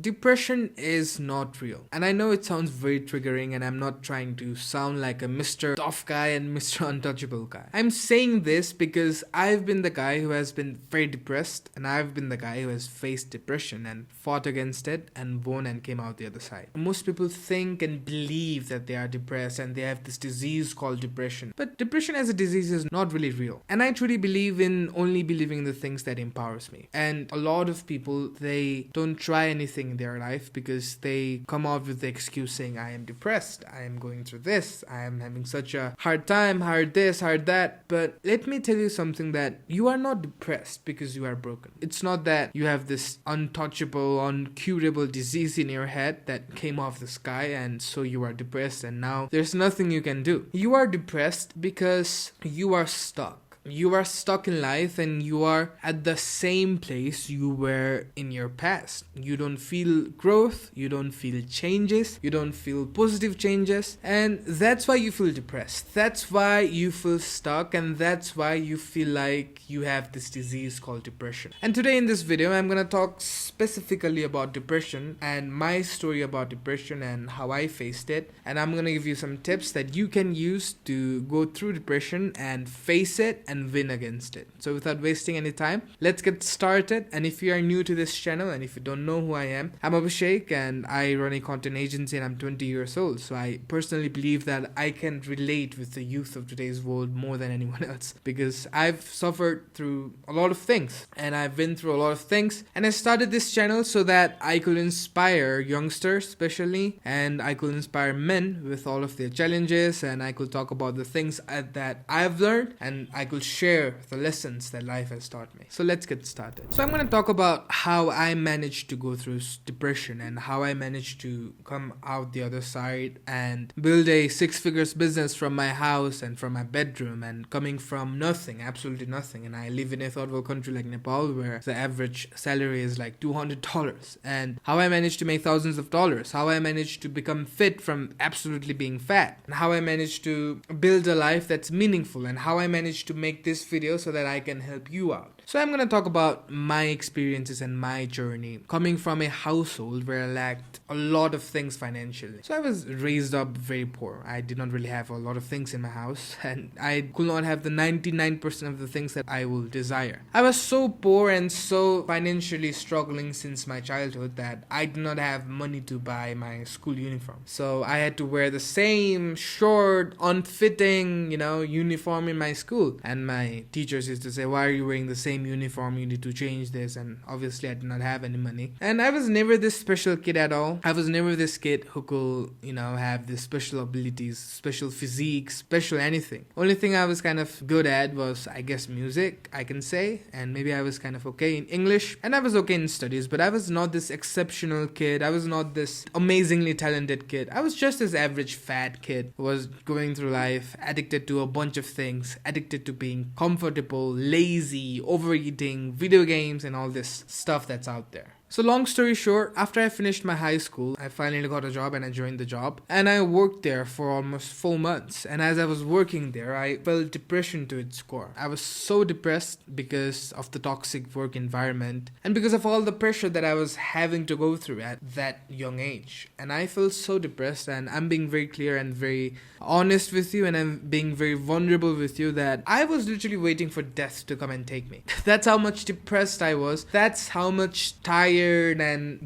Depression is not real. And I know it sounds very triggering, and I'm not trying to sound like a Mr. Tough guy and Mr. Untouchable guy. I'm saying this because I've been the guy who has been very depressed, and I've been the guy who has faced depression and fought against it and won and came out the other side. Most people think and believe that they are depressed and they have this disease called depression. But depression as a disease is not really real. And I truly believe in only believing the things that empowers me. And a lot of people, they don't try anything in their life because they come out with the excuse saying, I am depressed, I am going through this, I am having such a hard time, hard this, hard that. But let me tell you something, that you are not depressed because you are broken. It's not that you have this untouchable, uncurable disease in your head that came off the sky and so you are depressed and now there's nothing you can do. You are depressed because you are stuck. You are stuck in life and you are at the same place you were in your past. You don't feel growth, you don't feel changes, you don't feel positive changes, and that's why you feel depressed. That's why you feel stuck, and that's why you feel like you have this disease called depression. And today in this video, I'm gonna talk specifically about depression and my story about depression and how I faced it. And I'm gonna give you some tips that you can use to go through depression and face it and win against it. So without wasting any time, let's get started. And if you are new to this channel and if you don't know who I am, I'm Abhishek and I run a content agency and I'm 20 years old. So I personally believe that I can relate with the youth of today's world more than anyone else, because I've suffered through a lot of things and I've been through a lot of things, and I started this channel so that I could inspire youngsters especially, and I could inspire men with all of their challenges, and I could talk about the things that I've learned, and I could share the lessons that life has taught me. So let's get started. So I'm going to talk about how I managed to go through depression and how I managed to come out the other side and build a six-figures business from my house and from my bedroom, and coming from nothing, absolutely nothing. And I live in a third world country like Nepal where the average salary is like $200, and how I managed to make thousands of dollars, how I managed to become fit from absolutely being fat, and how I managed to build a life that's meaningful, and how I managed to make this video so that I can help you out. So I'm going to talk about my experiences and my journey coming from a household where I lacked a lot of things financially. So I was raised up very poor. I did not really have a lot of things in my house, and I could not have the 99% of the things that I will desire. I was so poor and so financially struggling since my childhood that I did not have money to buy my school uniform. So I had to wear the same short, unfitting, uniform in my school. And my teachers used to say, why are you wearing the same uniform? You need to change this. And obviously I did not have any money. And I was never this special kid at all. I was never this kid who could, have these special abilities, special physique, special anything. Only thing I was kind of good at was, I guess, music, I can say. And maybe I was kind of okay in English. And I was okay in studies. But I was not this exceptional kid. I was not this amazingly talented kid. I was just this average fat kid who was going through life addicted to a bunch of things, addicted to being comfortable, lazy, overeating, video games, and all this stuff that's out there. So long story short, after I finished my high school, I finally got a job and I joined the job. And I worked there for almost 4 months. And as I was working there, I felt depression to its core. I was so depressed because of the toxic work environment and because of all the pressure that I was having to go through at that young age. And I felt so depressed, and I'm being very clear and very honest with you, and I'm being very vulnerable with you, that I was literally waiting for death to come and take me. That's how much depressed I was. That's how much tired and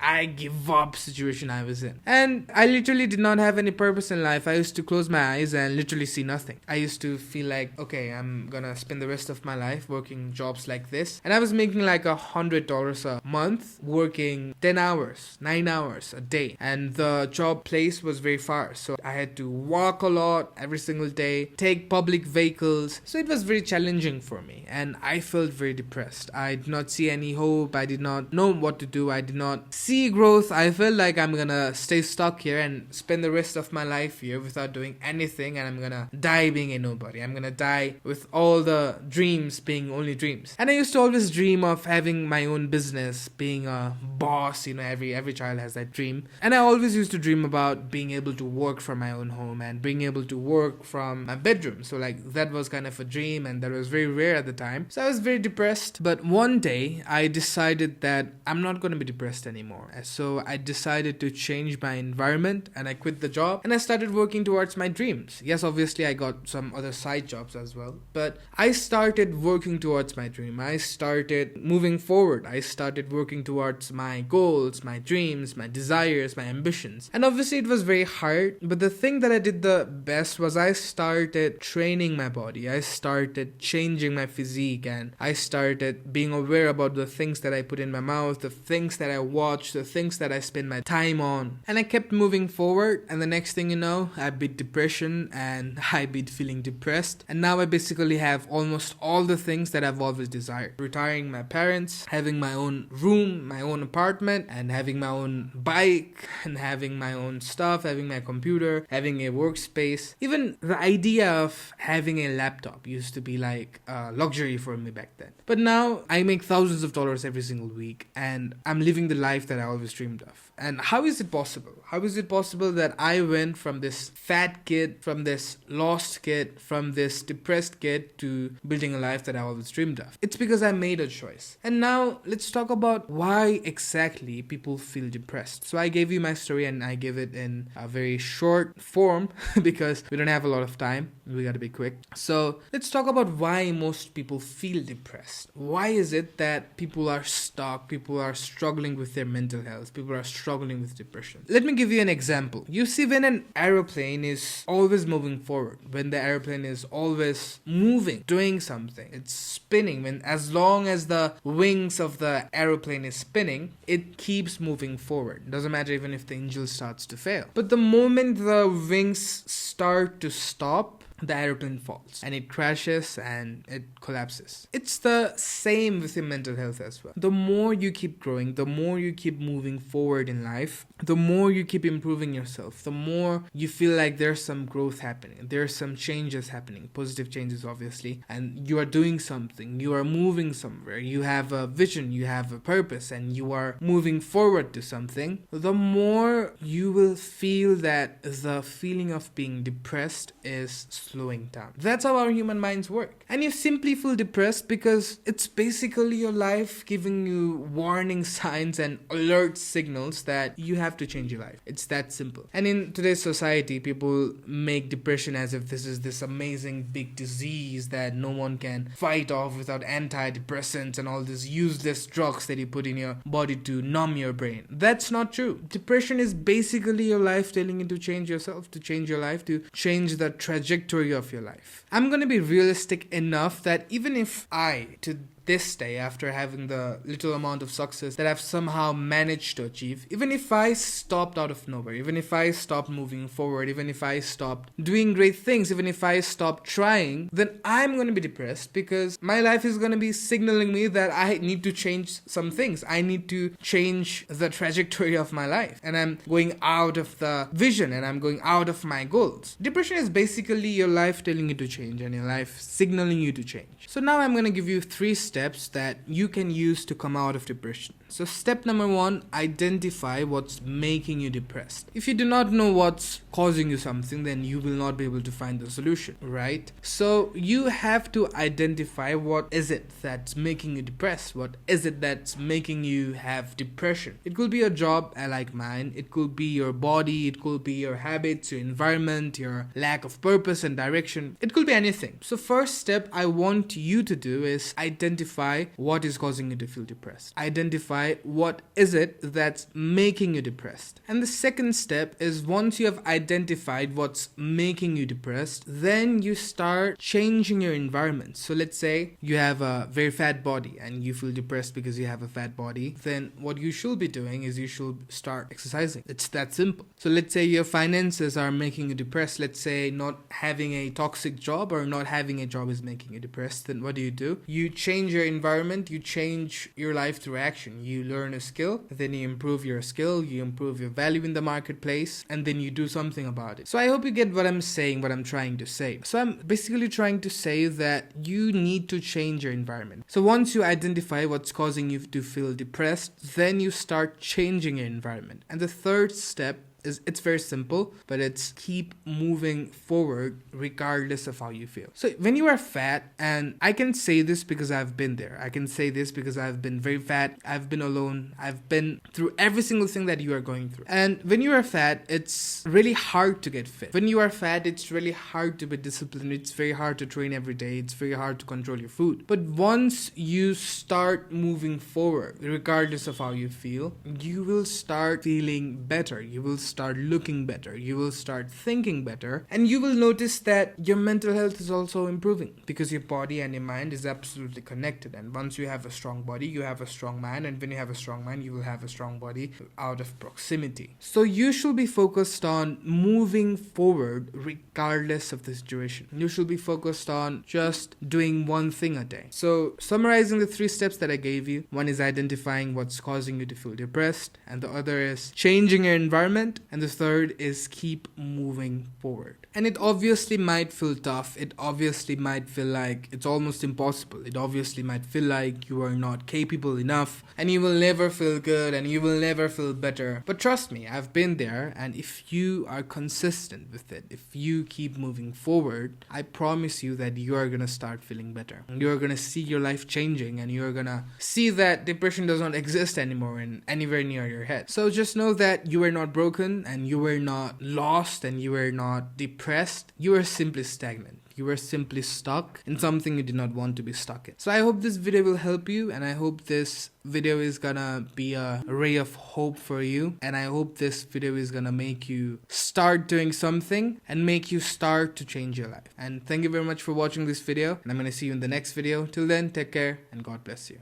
I give up situation I was in. And I literally did not have any purpose in life. I used to close my eyes and literally see nothing. I used to feel like, okay, I'm gonna spend the rest of my life working jobs like this. And I was making like $100 a month, working 10 hours, 9 hours a day. And the job place was very far. So I had to walk a lot every single day, take public vehicles. So it was very challenging for me. And I felt very depressed. I did not see any hope. I did not know what to do. I did not see growth. I felt like I'm gonna stay stuck here and spend the rest of my life here without doing anything, and I'm gonna die being a nobody. I'm gonna die with all the dreams being only dreams. And I used to always dream of having my own business, being a boss. Every child has that dream. And I always used to dream about being able to work from my own home and being able to work from my bedroom. So that was kind of a dream, and that was very rare at the time. So I was very depressed. But one day I decided decided that I'm not going to be depressed anymore. So I decided to change my environment and I quit the job and I started working towards my dreams. Yes, obviously I got some other side jobs as well, but I started working towards my dream. I started moving forward. I started working towards my goals, my dreams, my desires, my ambitions. And obviously it was very hard, but the thing that I did the best was I started training my body. I started changing my physique and I started being aware about the things that I put in my mouth, the things that I watch, the things that I spend my time on. And I kept moving forward, and the next thing you know, I beat depression and I beat feeling depressed. And now I basically have almost all the things that I've always desired. Retiring my parents, having my own room, my own apartment, and having my own bike, and having my own stuff, having my computer, having a workspace. Even the idea of having a laptop used to be like a luxury for me back then. But now I make thousands of dollars every single week and I'm living the life that I always dreamed of. And how is it possible? How is it possible that I went from this fat kid, from this lost kid, from this depressed kid to building a life that I always dreamed of? It's because I made a choice. And now let's talk about why exactly people feel depressed. So I gave you my story and I give it in a very short form because we don't have a lot of time. We gotta be quick. So let's talk about why most people feel depressed. Why is it that people are stuck, people are struggling with their mental health, people are struggling with depression? Let me give you an example. You see, when an aeroplane is always moving forward, when the aeroplane is always moving, doing something, it's spinning, when as long as the wings of the aeroplane is spinning, it keeps moving forward. Doesn't matter even if the engine starts to fail. But the moment the wings start to stop, the aeroplane falls and it crashes and it collapses. It's the same with your mental health as well. The more you keep growing, the more you keep moving forward in life, the more you keep improving yourself, the more you feel like there's some growth happening, there's some changes happening, positive changes obviously, and you are doing something, you are moving somewhere, you have a vision, you have a purpose, and you are moving forward to something, the more you will feel that the feeling of being depressed is slowing down. That's how our human minds work. And you simply feel depressed because it's basically your life giving you warning signs and alert signals that you have to change your life. It's that simple. And in today's society, people make depression as if this is this amazing big disease that no one can fight off without antidepressants and all these useless drugs that you put in your body to numb your brain. That's not true. Depression is basically your life telling you to change yourself, to change your life, to change the trajectory of your life. I'm gonna be realistic enough that even if I, to this day, after having the little amount of success that I've somehow managed to achieve, even if I stopped out of nowhere, even if I stopped moving forward, even if I stopped doing great things, even if I stopped trying, then I'm going to be depressed because my life is going to be signaling me that I need to change some things. I need to change the trajectory of my life, and I'm going out of the vision and I'm going out of my goals. Depression is basically your life telling you to change and your life signaling you to change. So now I'm going to give you 3 steps that you can use to come out of depression. So step number 1, identify what's making you depressed. If you do not know what's causing you something, then you will not be able to find the solution, right? So you have to identify what is it that's making you depressed. What is it that's making you have depression? It could be a job like mine. It could be your body. It could be your habits, your environment, your lack of purpose and direction. It could be anything. So first step I want you to do is identify what is causing you to feel depressed. Identify what is it that's making you depressed. And the second step is, once you have identified what's making you depressed, then you start changing your environment. So let's say you have a very fat body and you feel depressed because you have a fat body. Then what you should be doing is you should start exercising. It's that simple. So let's say your finances are making you depressed. Let's say not having a toxic job or not having a job is making you depressed. Then what do? You change your environment, you change your life through action. You learn a skill, then you improve your skill, you improve your value in the marketplace, and then you do something about it. So I hope you get what I'm saying, what I'm trying to say. So I'm basically trying to say that you need to change your environment. So once you identify what's causing you to feel depressed, then you start changing your environment. And the third step is it's very simple, but it's keep moving forward regardless of how you feel. So when you are fat, and I can say this because I've been there. I can say this because I've been very fat. I've been alone. I've been through every single thing that you are going through. And when you are fat, it's really hard to get fit. When you are fat, it's really hard to be disciplined. It's very hard to train every day. It's very hard to control your food. But once you start moving forward, regardless of how you feel, you will start feeling better. You will start looking better. You will start thinking better. And you will notice that your mental health is also improving because your body and your mind is absolutely connected. And once you have a strong body, you have a strong mind. And when you have a strong mind, you will have a strong body out of proximity. So you should be focused on moving forward regardless of the situation. You should be focused on just doing one thing a day. So summarizing the 3 steps that I gave you, one is identifying what's causing you to feel depressed, and the other is changing your environment, and the third is keep moving forward. And it obviously might feel tough. It obviously might feel like it's almost impossible. It obviously might feel like you are not capable enough and you will never feel good and you will never feel better. But trust me, I've been there, and if you are consistent with it, if you keep moving forward, I promise you that you are going to start feeling better. You are going to see your life changing, and you are going to see that depression does not exist anymore in anywhere near your head. So just know that you are not broken, and you are not lost, and you are not depressed. You are simply stagnant. You were simply stuck in something you did not want to be stuck in. So I hope this video will help you, and I hope this video is gonna be a ray of hope for you, and I hope this video is gonna make you start doing something and make you start to change your life. And thank you very much for watching this video, and I'm gonna see you in the next video. Till then, take care and God bless you.